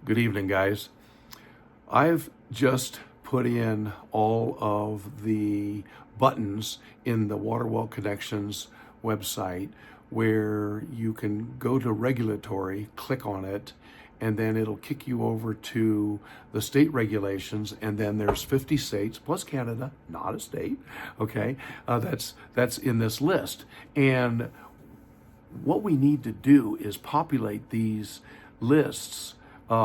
Good evening, guys. I've just put in all of the buttons in the water well connections website where you can go to regulatory, click on it, and then it'll kick you over to the state regulations, and then there's 50 states plus Canada, not a state, okay? That's in this list. And what we need to do is populate these lists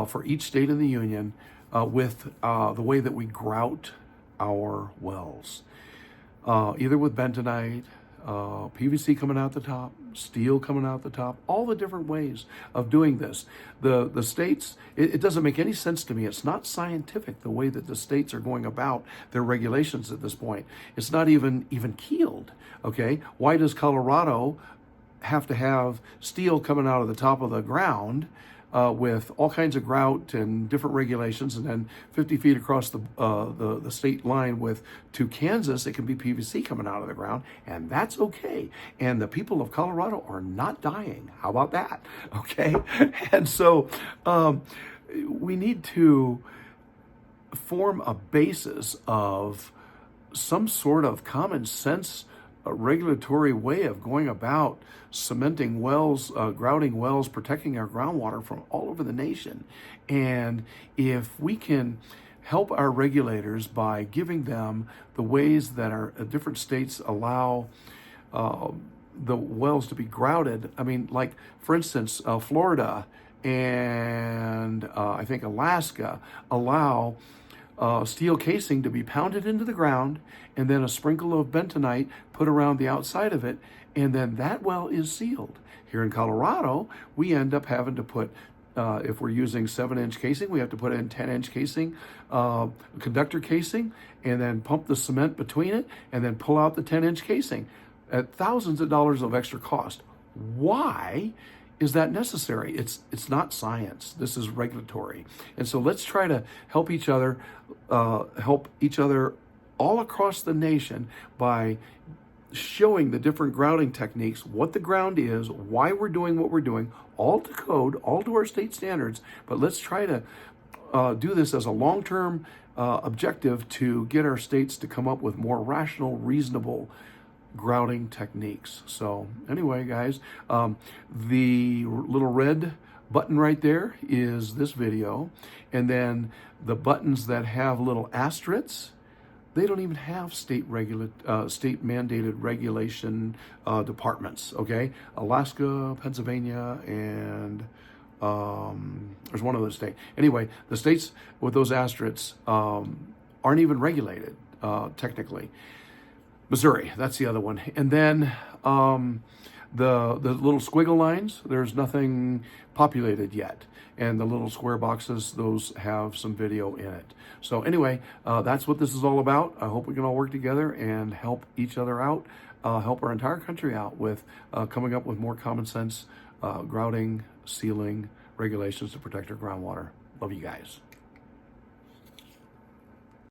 for each state in the union with the way that we grout our wells, either with bentonite, PVC coming out the top, steel coming out the top, all the different ways of doing this. The states, it doesn't make any sense to me. It's not scientific the way that the states are going about their regulations at this point. It's not even keeled, okay? Why does Colorado have to have steel coming out of the top of the ground with all kinds of grout and different regulations, and then 50 feet across the state line to Kansas, it can be PVC coming out of the ground, and that's okay. And the people of Colorado are not dying. How about that? Okay, and so we need to form a basis of some sort of common sense a regulatory way of going about cementing wells, grouting wells, protecting our groundwater from all over the nation. And if we can help our regulators by giving them the ways that our different states allow the wells to be grouted, I mean, like, for instance, Florida and I think Alaska allow steel casing to be pounded into the ground, and then a sprinkle of bentonite put around the outside of it, and then that well is sealed. Here in Colorado, we end up having to put, if we're using 7-inch casing, we have to put in 10-inch casing, conductor casing, and then pump the cement between it, and then pull out the 10-inch casing at thousands of dollars of extra cost. Why is that necessary? It's not science. This is regulatory. And so let's try to help each other all across the nation by showing the different grouting techniques, what the ground is, why we're doing what we're doing, all to code, all to our state standards. But let's try to do this as a long-term objective to get our states to come up with more rational, reasonable grouting techniques. So anyway, guys, the little red button right there is this video, and then the buttons that have little asterisks, they don't even have state mandated regulation departments. Okay, Alaska, Pennsylvania, and there's one other state. Anyway, the states with those asterisks aren't even regulated technically. Missouri, that's the other one. And then the little squiggle lines, there's nothing populated yet. And the little square boxes, those have some video in it. So anyway, that's what this is all about. I hope we can all work together and help each other out, help our entire country out with coming up with more common sense grouting, sealing regulations to protect our groundwater. Love you guys.